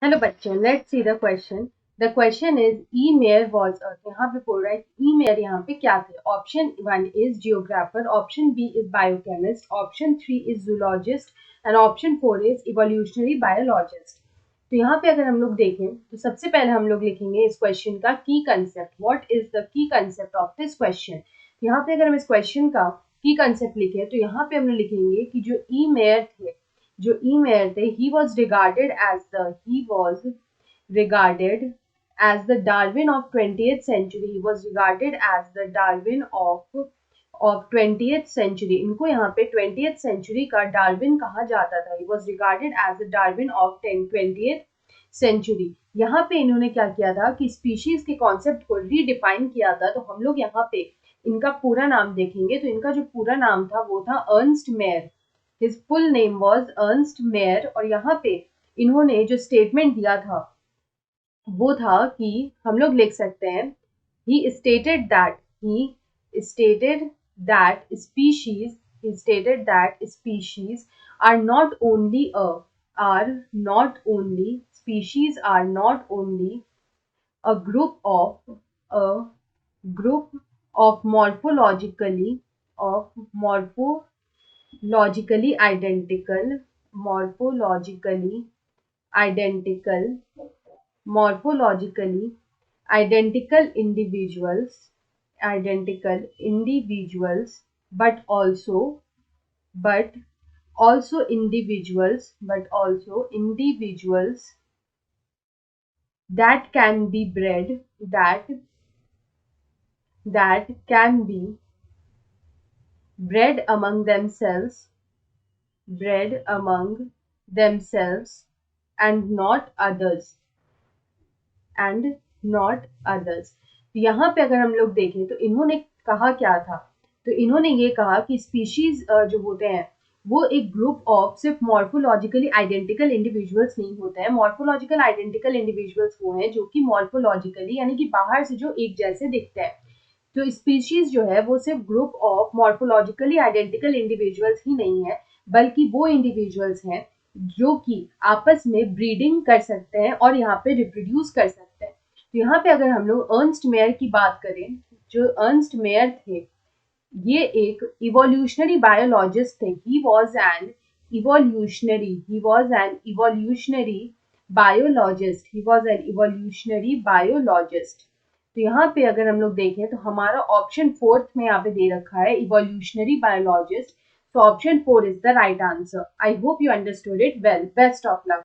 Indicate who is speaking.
Speaker 1: Hello बच्चों, let's see the question. The question is E mayor was earth. यहाँ पे बोल रहा है ई मेयर यहाँ पे क्या थे। Option 1 is geographer, option B is biochemist, option 3 is zoologist and option 4 is evolutionary biologist. तो यहाँ पे अगर हम लोग देखें तो सबसे पहले हम लोग लिखेंगे इस क्वेश्चन का की concept. What is the key concept of this question. यहाँ पे अगर हम इस क्वेश्चन का की कंसेप्ट लिखे तो यहाँ पे हम लोग लिखेंगे कि जो ई मेयर थे, जो ई मेयर थे, he was regarded as the Darwin of 20th century. He was regarded as the Darwin of 20th century. इनको यहाँ पे 20th century का डार्विन कहा जाता था. He was regarded as the Darwin of 20th century. यहाँ पे इन्होंने क्या किया था कि स्पीशीज के कॉन्सेप्ट को रीडिफाइन किया था. तो हम लोग यहाँ पे इनका पूरा नाम देखेंगे तो इनका जो पूरा नाम था वो था Ernst Mayr. His full name was Ernst Mayr. और यहाँ पे इन्होंने जो स्टेटमेंट दिया था वो था कि हम लोग लिख सकते हैं he stated that species are not only a a group of morphologically identical morphologically identical individuals, but also individuals that can be bred among themselves and not others. तो यहाँ पे अगर हम लोग देखें तो इन्होंने कहा क्या था। तो इन्होंने ये कहा कि स्पीशीज जो होते हैं वो एक ग्रुप ऑफ सिर्फ मॉर्फोलॉजिकली आइडेंटिकल इंडिविजुअल्स नहीं होते हैं. मॉर्फोलॉजिकल आइडेंटिकल इंडिविजुअल्स वो हैं जो कि मॉर्फोलॉजिकली यानी कि बाहर से जो एक जैसे दिखते हैं. तो स्पीशीज जो है वो सिर्फ group of morphologically identical individuals ही नहीं है, बल्कि वो इंडिविजुअल्स हैं जो कि आपस में ब्रीडिंग कर सकते हैं और यहाँ पे रिप्रोड्यूस कर सकते हैं. तो यहाँ पे अगर हम लोग अर्नस्ट मेयर की बात करें, जो अर्नस्ट मेयर थे ये एक इवोल्यूशनरी बायोलॉजिस्ट थे. He was an evolutionary biologist. तो यहाँ पे अगर हम लोग देखें तो हमारा ऑप्शन फोर्थ में यहाँ पे दे रखा है इवोल्यूशनरी बायोलॉजिस्ट. तो option 4 is the right answer. I hope you understood it well. Best of luck.